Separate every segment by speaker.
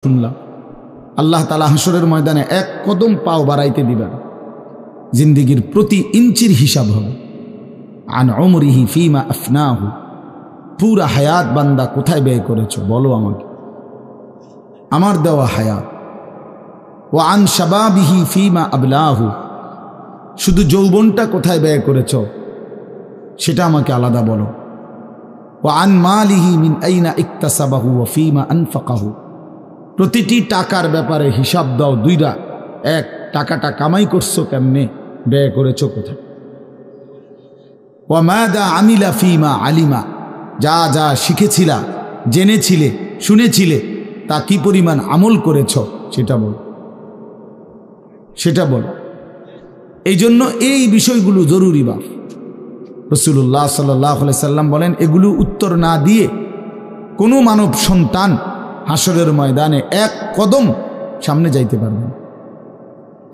Speaker 1: শুনলাম আল্লাহ তাআলা হাসরের ময়দানে এক কদম পাও বাড়াইতে দিবেন, জিন্দেগির প্রতি ইঞ্চির হিসাব হবে। আন উমরিহি ফিমা আফনাহু, পুরা হায়াত বান্দা কোথায় ব্যয় করেছো বলো আমাকে, আমার দেওয়া হায়াত। ওয়া আন শাবাবিহি ফিমা আবলাহু, শুধু যৌবনটা কোথায় ব্যয় করেছো সেটা আমাকে আলাদা বলো। ওয়া আন মালিহি মিন আইনা ইকতাসাবাহু ওয়া ফিমা আনফাকাহু, প্রতিটি টাকার ব্যাপারে হিসাব দাও দুইটা। এক, টাকাটা কামাই করছো কেমনে, ব্যয় করেছো কোথায়। ওয়া মাদা আমিলা ফিমা আলিমা, যা যা শিখেছিলা, জেনেছিলে, শুনেছিলে, তা কি পরিমাণ আমল করেছ সেটা বল, সেটা বল। এই জন্য এই বিষয়গুলো জরুরি। বাপ রাসূলুল্লাহ সাল্লাল্লাহু আলাইহি সাল্লাম বলেন, এগুলো উত্তর না দিয়ে কোনো মানব সন্তান হাসরের ময়দানে এক কদম সামনে যাইতে পারবে না,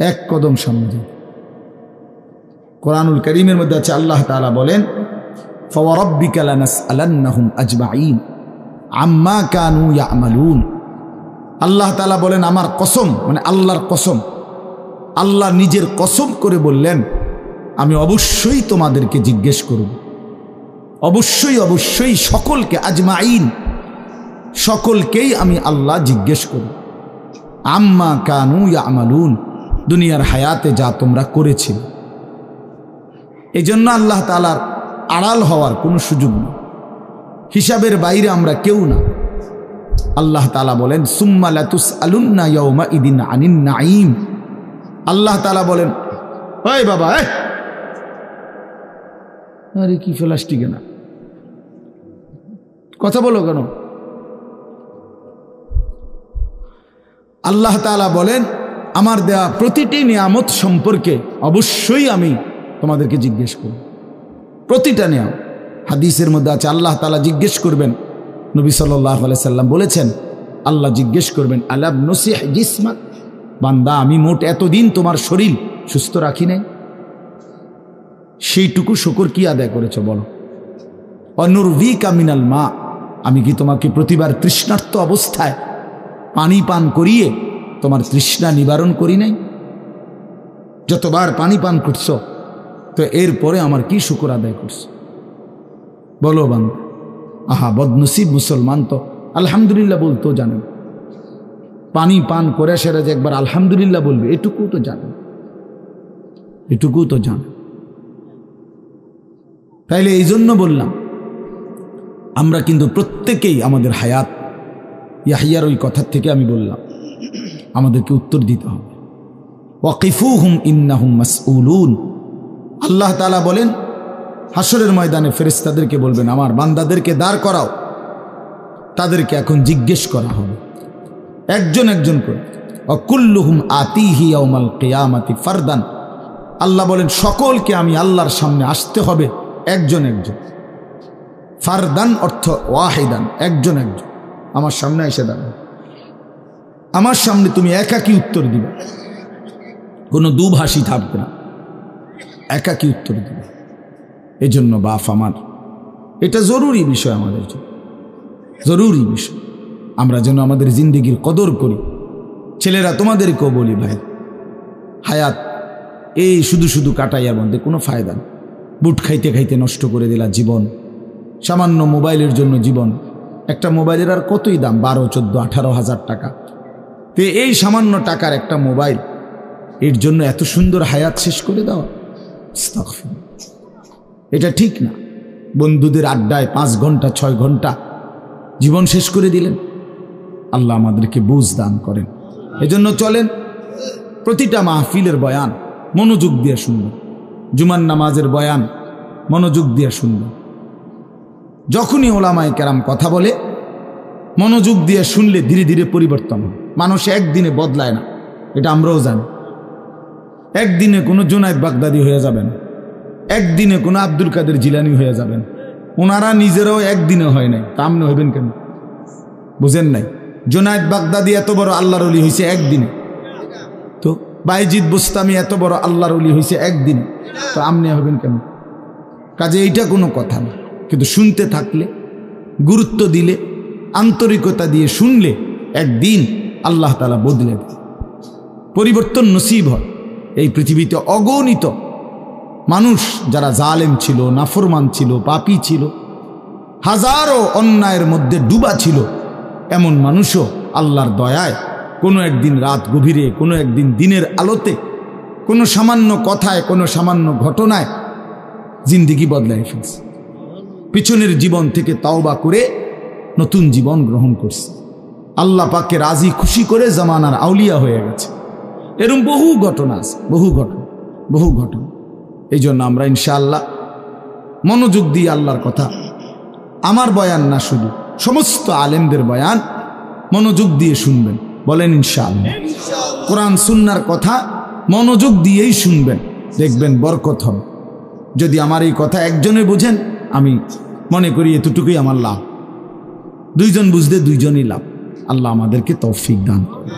Speaker 1: এক কদম সামনে যাইতে। কোরআনুল কারীমের মধ্যে আছে, আল্লাহ তাআলা বলেন, ফাওয়ারাব্বিকা লানাসআলান্নাহুম আজমাইন আম্মা কানু ইয়ামালুন। আল্লাহ তাআলা বলেন, আমার কসম, মানে আল্লাহর কসম, আল্লাহ নিজের কসম করে বললেন, আমি অবশ্যই তোমাদেরকে জিজ্ঞেস করব, অবশ্যই অবশ্যই সকলকে, আজমাইন সকলকেই আমি আল্লাহ জিজ্ঞেস করব, আম্মা কানু ইয়ামালুন, দুনিয়ার হায়াতে যা তোমরা করেছিলে। এই জন্য আল্লাহ তাআলার আড়াল হওয়ার কোনো সুযোগ নেই, হিসাবের বাইরে আমরা কেউ না। আল্লাহ তাআলা বলেন, সুম্মা লাতুসআলুন্না ইয়াওমা ইদিন আনিন নাঈম। আল্লাহ তাআলা বলেন, ওই বাবা, আরে কি প্লাস্টিক না, কথা বলো কেন? আল্লাহ তাআলা বলেন, আমার দেয়া প্রতিটি নিয়ামত সম্পর্কে অবশ্যই আমি তোমাদেরকে জিজ্ঞেস করব, প্রতিটা নিয়ামত। হাদিসের মধ্যে আছে, আল্লাহ তাআলা জিজ্ঞেস করবেন, নবী সাল্লাল্লাহু আলাইহি সাল্লাম বলেছেন, আল্লাহ জিজ্ঞেস করবেন, আলাম নুসিহ জিসমাক, বান্দা আমি মোট এতদিন তোমার শরীর সুস্থ রাখি নাই, সেইটুকু শুকর কি আদায় করেছো বলো। অনুরভিকা মিনাল মা, আমি কি তোমাকে প্রতিবার তৃষ্ণার্ত অবস্থায় পানি পান করিয়ে তোমার তৃষ্ণা নিবারণ করি নাই? যতবার পানি পান করছো, তো এরপরে আমার কি শুকর আদায় করছো বলো বান্দা। আহা বদনসিব মুসলমান তো আলহামদুলিল্লাহ বলতেও জানেন, পানি পান করে সেরা যে একবার আলহামদুলিল্লাহ বলবে, এটুকু তো জানেন, এটুকু তো জানেন। তাইলে এই জন্য বললাম, আমরা কিন্তু প্রত্যেকেই আমাদের হায়াত, ইয়াহিয়ার ওই কথার থেকে আমি বললাম, আমাদেরকে উত্তর দিতে হবে। ওয়াকিফুহুম ইন্নাহুম মাসউলুন। আল্লাহ তাআলা বলেন, হাসরের ময়দানে ফেরেশতাদেরকে বলবেন, আমার বান্দাদেরকে দাঁড় করাও, তাদেরকে এখন জিজ্ঞেস করা হবে একজন একজন করে। ওয়াকুল্লুহুম আতিহি ইয়াউমাল কিয়ামাতি ফারদান। আল্লাহ বলেন, সকলকে আমি আল্লাহর সামনে আসতে হবে একজন একজন। ফারদান অর্থ ওয়াহিদান, একজন একজন আমার সামনে এসে দাঁড়াও, আমার সামনে তুমি একাকী উত্তর দিবে, কোনো দুভাষী থাকবে না, একাকী উত্তর দিবে। এই জন্য বাপ আমার, এটা জরুরি বিষয়, আমাদের জন্য জরুরি বিষয়, আমরা যেন আমাদের জিন্দেগির কদর করি। ছেলেরা তোমাদেরকেও বলি, ভাই হায়াত এই শুধু শুধু কাটাইয়ার মধ্যে কোনো ফায়দা নেই। বুট খাইতে খাইতে নষ্ট করে দিলা জীবন, সামান্য মোবাইলের জন্য জীবন। একটা মোবাইলের আর কতই দাম, 12, 14, 18 হাজার টাকা। তো এই সামান্য টাকার একটা মোবাইল, এর জন্য এত সুন্দর হায়াত শেষ করে দেওয়া, এটা ঠিক না। বন্ধুদের আড্ডায় 5 ঘন্টা 6 ঘন্টা জীবন শেষ করে দিলেন। আল্লাহ আমাদেরকে বুঝ দান করেন। এজন্য চলেন, প্রতিটা মাহফিলের বয়ান মনোযোগ দিয়ে শুনবেন, জুমার নামাজের বয়ান মনোযোগ দিয়ে শুনবেন। যখনই ওলামায়ে কেরাম কথা বলে, মনোযোগ দিয়ে শুনলে ধীরে ধীরে পরিবর্তন হয়। মানুষ একদিনে বদলায় না, এটা আমরাও জানি। একদিনে কোনো জুনায়েদ বাগদাদি হয়ে যাবেন, একদিনে কোনো আব্দুল কাদের জিলানি হয়ে যাবেন। ওনারা নিজেরাও একদিনে হয় নাই, তা আপনি হইবেন কেন? বুঝেন নাই? জুনায়েদ বাগদাদি এত বড় আল্লাহর ওলি হয়েছে একদিনে, তো বাইজিদ বুস্তামি এত বড় আল্লাহর ওলি হয়েছে একদিনে, তো আপনি হবেন কেন? কাজে এইটা কোনো কথা না। কিন্তু শুনতে থাকলে, গুরুত্ব দিলে, আন্তরিকতা দিয়ে শুনলে একদিন আল্লাহ তাআলা বদলে দেয়, পরিবর্তন নসিব হয়। এই পৃথিবীতে অগণিত মানুষ যারা জালেম ছিল, নাফরমান ছিল, পাপী ছিল, হাজারো অন্যায়ের মধ্যে ডুবা ছিল, এমন মানুষও আল্লাহর দয়ায় কোনো একদিন রাত গভীরে, কোনো একদিন দিনের আলোতে, কোনো সামান্য কথায়, কোনো সামান্য ঘটনায় জিন্দেগি বদলায় ফেলছে। পিছনের জীবন থেকে তওবা করে নতুন জীবন গ্রহণ করছে, আল্লাহ পাককে রাজি খুশি করে জামানার আউলিয়া হয়ে গেছে। এরকম বহু ঘটনা আছে, বহু ঘটনা। এই জন্য আমরা ইনশাআল্লাহ মনোযোগ দিয়ে আল্লাহর কথা, আমার বয়ান না শুধু সমস্ত আলেমদের বয়ান মনোযোগ দিয়ে শুনবেন, বলেন ইনশাআল্লাহ। কোরআন সুন্নাহর কথা মনোযোগ দিয়েই শুনবেন, দেখবেন বরকত হবে। যদি আমার এই কথা একজনে বুঝেন, আমি মনে করি এতটুকুই আমার লাভ। দুইজন বুঝলে দুইজনই লাভ। আল্লাহ আমাদেরকে তৌফিক দান করুন।